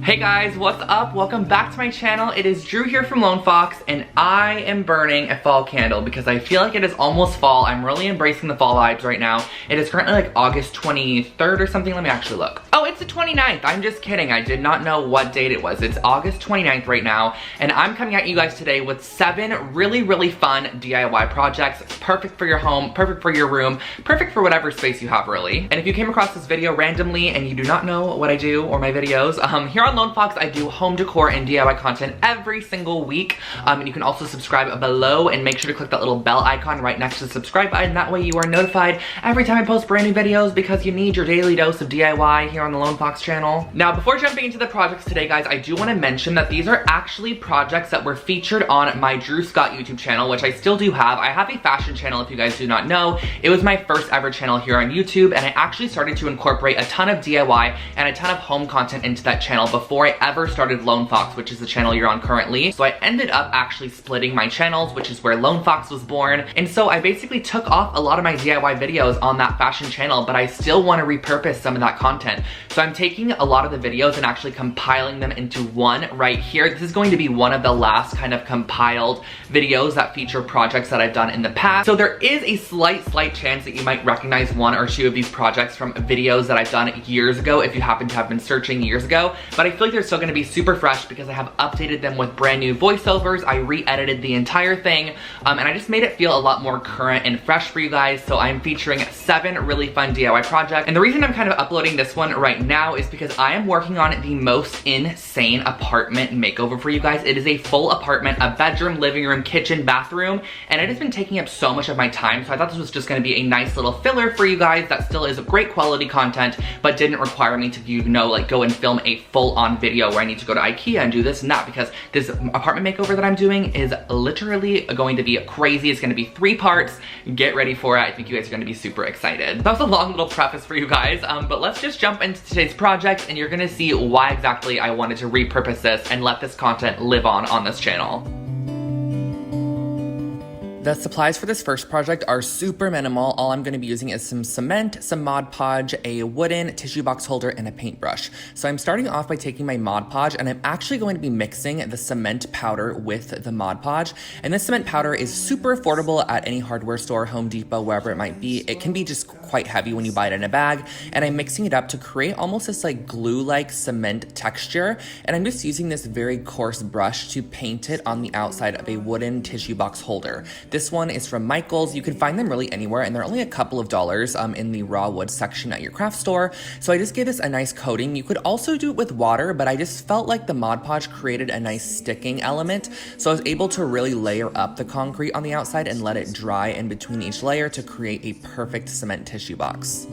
Hey guys, what's up? Welcome back to my channel. It is Drew here from Lone Fox, and I am burning a fall candle because I feel like it is almost fall. I'm really embracing the fall vibes right now. It is currently like August 23rd or something. Let me actually look. Oh, it's the 29th. I'm just kidding. I did not know what date it was. It's August 29th right now, and I'm coming at you guys today with 7 really fun DIY projects. Perfect for your home, perfect for your room, perfect for whatever space you have really. And if you came across this video randomly and you do not know what I do or my videos, here on Lone Fox, I do home decor and DIY content every single week. And you can also subscribe below and make sure to click that little bell icon right next to the subscribe button. That way you are notified every time I post brand new videos because you need your daily dose of DIY here on the Lone Fox channel. Now, before jumping into the projects today, guys, I do want to mention that these are actually projects that were featured on my Drew Scott YouTube channel, which I still do have. I have a fashion channel, if you guys do not know. It was my first ever channel here on YouTube, and I actually started to incorporate a ton of DIY and a ton of home content into that channel before I ever started Lone Fox, which is the channel you're on currently. So I ended up actually splitting my channels, which is where Lone Fox was born. And so I basically took off a lot of my DIY videos on that fashion channel, but I still want to repurpose some of that content. So I'm taking a lot of the videos and actually compiling them into one right here. This is going to be one of the last kind of compiled videos that feature projects that I've done in the past. So there is a slight chance that you might recognize 1 or 2 of these projects from videos that I've done years ago if you happen to have been searching years ago. But I feel like they're still going to be super fresh because I have updated them with brand new voiceovers. I re-edited the entire thing, and I just made it feel a lot more current and fresh for you guys. So I'm featuring 7 really fun DIY projects. And the reason I'm kind of uploading this one right now is because I am working on the most insane apartment makeover for you guys. It is a full apartment, a bedroom, living room, kitchen, bathroom, and it has been taking up so much of my time. So I thought this was just going to be a nice little filler for you guys that still is great quality content, but didn't require me to, you know, like go and film a full-on video where I need to go to IKEA and do this and that, because this apartment makeover that I'm doing is literally going to be crazy. It's going to be 3 parts. Get ready for it. I think you guys are going to be super excited. That was a long little preface for you guys, but let's just jump into today's project, and you're going to see why exactly I wanted to repurpose this and let this content live on this channel. The supplies for this first project are super minimal. All I'm going to be using is some cement, some Mod Podge, a wooden tissue box holder, and a paintbrush. So I'm starting off by taking my Mod Podge, and I'm actually going to be mixing the cement powder with the Mod Podge. And this cement powder is super affordable at any hardware store, Home Depot, wherever it might be. It can be just quite heavy when you buy it in a bag. And I'm mixing it up to create almost this like glue-like cement texture. And I'm just using this very coarse brush to paint it on the outside of a wooden tissue box holder. This one is from Michael's. You can find them really anywhere, and they're only a couple of dollars in the raw wood section at your craft store. So I just gave this a nice coating. You could also do it with water, but I just felt like the Mod Podge created a nice sticking element. So I was able to really layer up the concrete on the outside and let it dry in between each layer to create a perfect cement tissue box.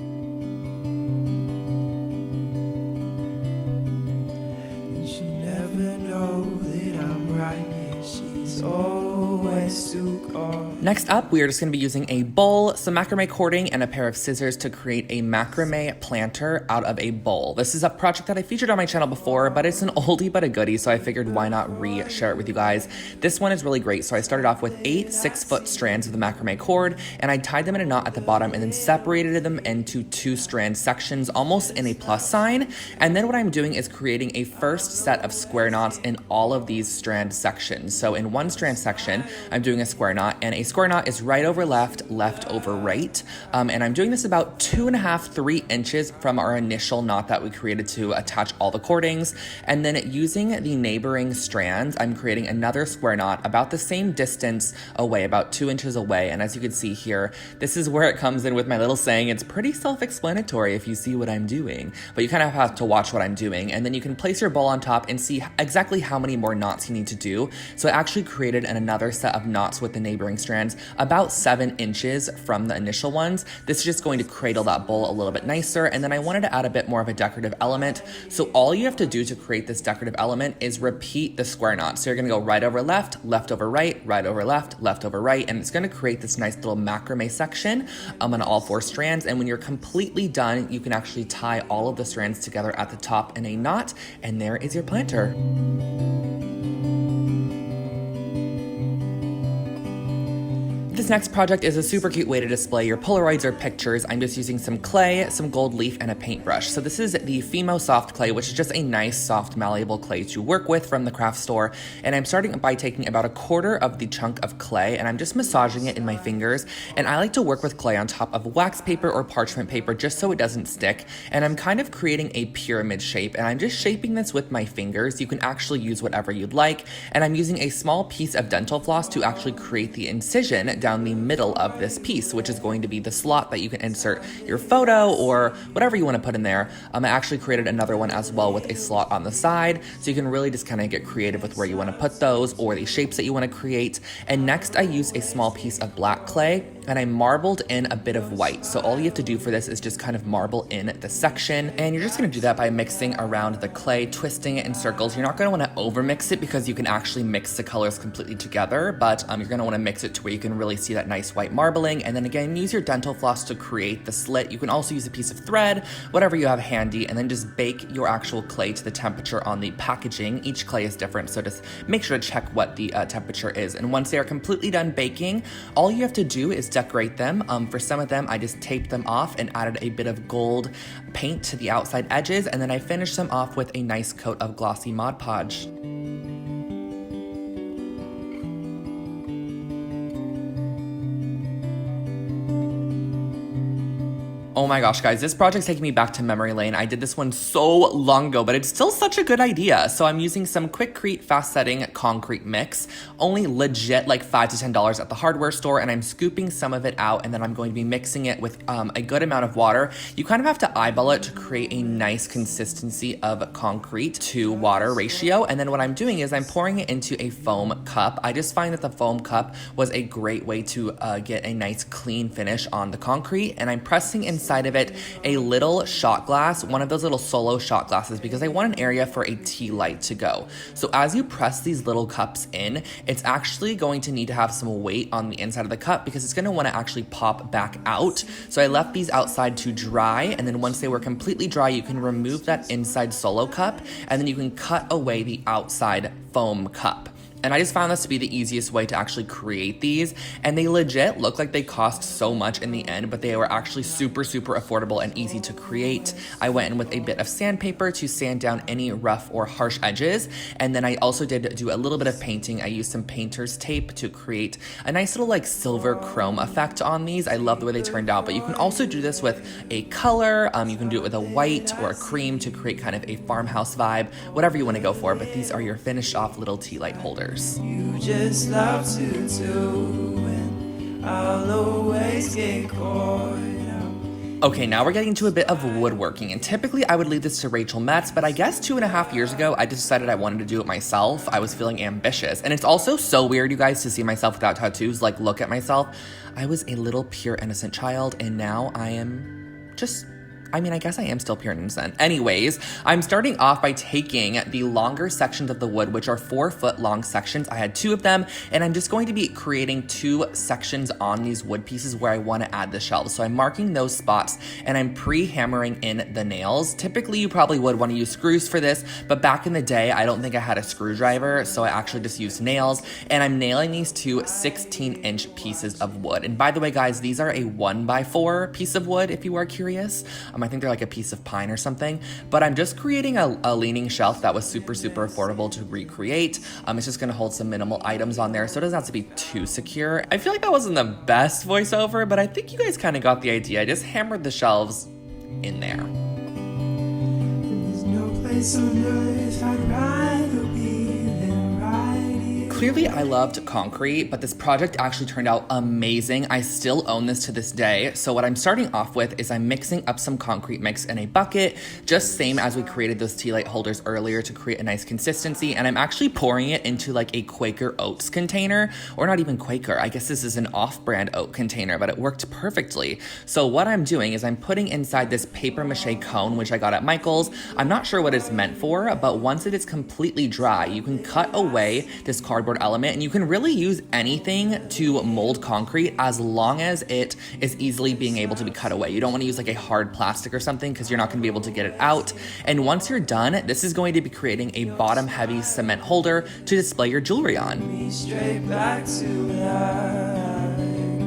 Next up, we are just going to be using a bowl, some macrame cording, and a pair of scissors to create a macrame planter out of a bowl. This is a project that I featured on my channel before, but it's an oldie but a goodie, so I figured why not re-share it with you guys. This one is really great. So I started off with 8 6-foot strands of the macrame cord, and I tied them in a knot at the bottom and then separated them into 2 strand sections, almost in a plus sign. And then what I'm doing is creating a first set of square knots in all of these strand sections. So in one strand section, I'm doing a square knot, and a square knot is right over left, left over right. And I'm doing this about 2.5–3 inches from our initial knot that we created to attach all the cordings. And then using the neighboring strands, I'm creating another square knot about the same distance away, about 2 inches away. And as you can see here, this is where it comes in with my little saying. It's pretty self-explanatory if you see what I'm doing, but you kind of have to watch what I'm doing. And then you can place your bowl on top and see exactly how many more knots you need to do. So I actually created another set of knots with the neighboring strands about 7 inches from the initial ones. This is just going to cradle that bowl a little bit nicer. And then I wanted to add a bit more of a decorative element. So all you have to do to create this decorative element is repeat the square knot. So you're going to go right over left, left over right, right over left, left over right. And it's going to create this nice little macrame section on all 4 strands. And when you're completely done, you can actually tie all of the strands together at the top in a knot. And there is your planter. This next project is a super cute way to display your Polaroids or pictures. I'm just using some clay, some gold leaf, and a paintbrush. So this is the Fimo Soft Clay, which is just a nice, soft, malleable clay to work with from the craft store. And I'm starting by taking about 1/4 of the chunk of clay, and I'm just massaging it in my fingers. And I like to work with clay on top of wax paper or parchment paper just so it doesn't stick. And I'm kind of creating a pyramid shape, and I'm just shaping this with my fingers. You can actually use whatever you'd like. And I'm using a small piece of dental floss to actually create the incision down the middle of this piece, which is going to be the slot that you can insert your photo or whatever you want to put in there. I actually created another one as well with a slot on the side, so you can really just kind of get creative with where you want to put those or the shapes that you want to create. And next I use a small piece of black clay, and I marbled in a bit of white. So all you have to do for this is just kind of marble in the section, and you're just going to do that by mixing around the clay, twisting it in circles. You're not going to want to over mix it because you can actually mix the colors completely together, but you're going to want to mix it to where you can really see that nice white marbling. And then again, use your dental floss to create the slit. You can also use a piece of thread, whatever you have handy, and then just bake your actual clay to the temperature on the packaging. Each clay is different, so just make sure to check what the temperature is. And once they are completely done baking, all you have to do is decorate them. For some of them, I just taped them off and added a bit of gold paint to the outside edges, and then I finished them off with a nice coat of glossy Mod Podge. Oh my gosh, guys, this project's taking me back to memory lane. I did this one so long ago, but it's still such a good idea. So I'm using some Quikrete fast setting concrete mix, only legit like $5 to $10 at the hardware store, and I'm scooping some of it out, and then I'm going to be mixing it with a good amount of water. You kind of have to eyeball it to create a nice consistency of concrete to water ratio. And then what I'm doing is I'm pouring it into a foam cup. I just find that the foam cup was a great way to get a nice clean finish on the concrete, and I'm pressing inside of it a little shot glass, one of those little solo shot glasses, because I want an area for a tea light to go. So as you press these little cups in, it's actually going to need to have some weight on the inside of the cup because it's going to want to actually pop back out. So I left these outside to dry, and then once they were completely dry, you can remove that inside solo cup, and then you can cut away the outside foam cup. And I just found this to be the easiest way to actually create these, and they legit look like they cost so much in the end, but they were actually super, super affordable and easy to create. I went in with a bit of sandpaper to sand down any rough or harsh edges, and then I also did do a little bit of painting. I used some painter's tape to create a nice little like silver chrome effect on these. I love the way they turned out, but you can also do this with a color. You can do it with a white or a cream to create kind of a farmhouse vibe, whatever you want to go for, but these are your finished off little tea light holders. You just love to do, and I'll always get caught up. Okay, now we're getting into a bit of woodworking, and typically I would leave this to Rachel Metz, but I guess 2.5 years ago, I decided I wanted to do it myself. I was feeling ambitious, and it's also so weird, you guys, to see myself without tattoos. Like, look at myself. I was a little pure innocent child, and now I am just... I guess I am still pure and innocent. Anyways, I'm starting off by taking the longer sections of the wood, which are 4-foot long sections. I had 2 of them, and I'm just going to be creating 2 sections on these wood pieces where I want to add the shelves. So I'm marking those spots, and I'm pre-hammering in the nails. Typically, you probably would want to use screws for this, but back in the day, I don't think I had a screwdriver, so I actually just used nails, and I'm nailing these 2 16-inch pieces of wood. And by the way, guys, these are a 1x4 piece of wood, if you are curious. I think they're like a piece of pine or something, but I'm just creating a leaning shelf that was super, super affordable to recreate. It's just gonna hold some minimal items on there, so it doesn't have to be too secure. I feel like that wasn't the best voiceover, but I think you guys kind of got the idea. I just hammered the shelves in there. There's no place on earth I'd rather be than right here. Clearly I loved concrete, but this project actually turned out amazing. I still own this to this day. So what I'm starting off with is I'm mixing up some concrete mix in a bucket, just same as we created those tea light holders earlier to create a nice consistency. And I'm actually pouring it into like a Quaker Oats container, or not even Quaker. I guess this is an off-brand oat container, but it worked perfectly. So what I'm doing is I'm putting inside this paper mache cone, which I got at Michael's. I'm not sure what it's meant for, but once it is completely dry, you can cut away this cardboard element, and you can really use anything to mold concrete as long as it is easily being able to be cut away. You don't want to use like a hard plastic or something because you're not going to be able to get it out. And once you're done, this is going to be creating a bottom heavy cement holder to display your jewelry on. Straight back to life.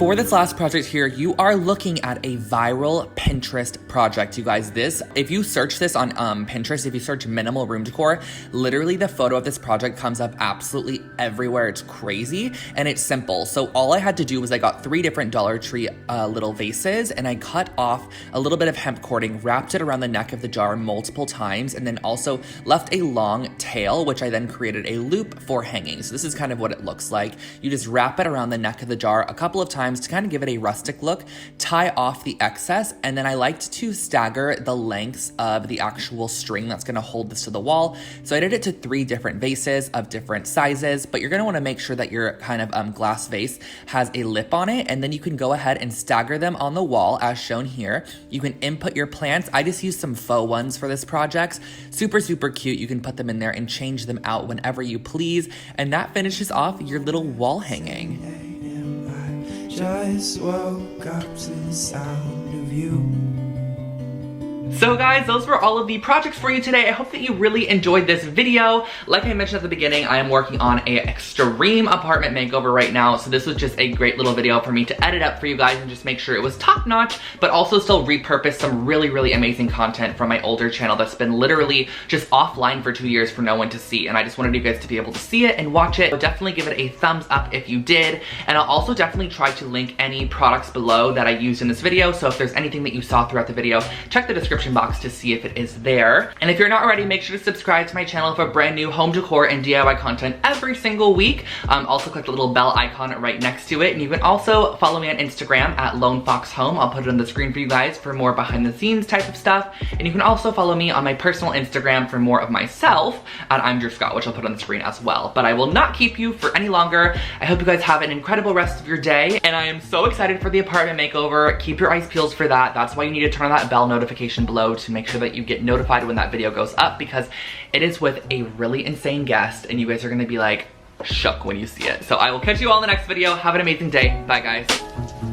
For this last project here, you are looking at a viral Pinterest project, you guys. This, if you search this on Pinterest, if you search minimal room decor, literally the photo of this project comes up absolutely everywhere. It's crazy and it's simple. So all I had to do was I got 3 different Dollar Tree little vases, and I cut off a little bit of hemp cording, wrapped it around the neck of the jar multiple times, and then also left a long tail, which I then created a loop for hanging. So this is kind of what it looks like. You just wrap it around the neck of the jar a couple of times to kind of give it a rustic look, tie off the excess, and then I liked to stagger the lengths of the actual string that's gonna hold this to the wall. So I did it to 3 different vases of different sizes, but you're gonna wanna make sure that your kind of glass vase has a lip on it, and then you can go ahead and stagger them on the wall as shown here. You can input your plants. I just used some faux ones for this project. Super, super cute. You can put them in there and change them out whenever you please, and that finishes off your little wall hanging. Just woke up to the sound of you. So guys, those were all of the projects for you today. I hope that you really enjoyed this video. Like I mentioned at the beginning, I am working on an extreme apartment makeover right now, so this was just a great little video for me to edit up for you guys and just make sure it was top notch, but also still repurpose some really, really amazing content from my older channel that's been literally just offline for 2 years for no one to see, and I just wanted you guys to be able to see it and watch it. So definitely give it a thumbs up if you did, and I'll also definitely try to link any products below that I used in this video, so if there's anything that you saw throughout the video, check the description box to see if it is there. And if you're not already, make sure to subscribe to my channel for brand new home decor and DIY content every single week. Also click the little bell icon right next to it, and you can also follow me on Instagram at LoneFoxHome. I'll put it on the screen for you guys for more behind the scenes type of stuff. And you can also follow me on my personal Instagram for more of myself at I'mDrewScott, which I'll put on the screen as well. But I will not keep you for any longer. I hope you guys have an incredible rest of your day, and I am so excited for the apartment makeover. Keep your eyes peeled for that. That's why you need to turn on that bell notification below to make sure that you get notified when that video goes up, because it is with a really insane guest and you guys are gonna be like shook when you see it. So I will catch you all in the next video. Have an amazing day. Bye guys.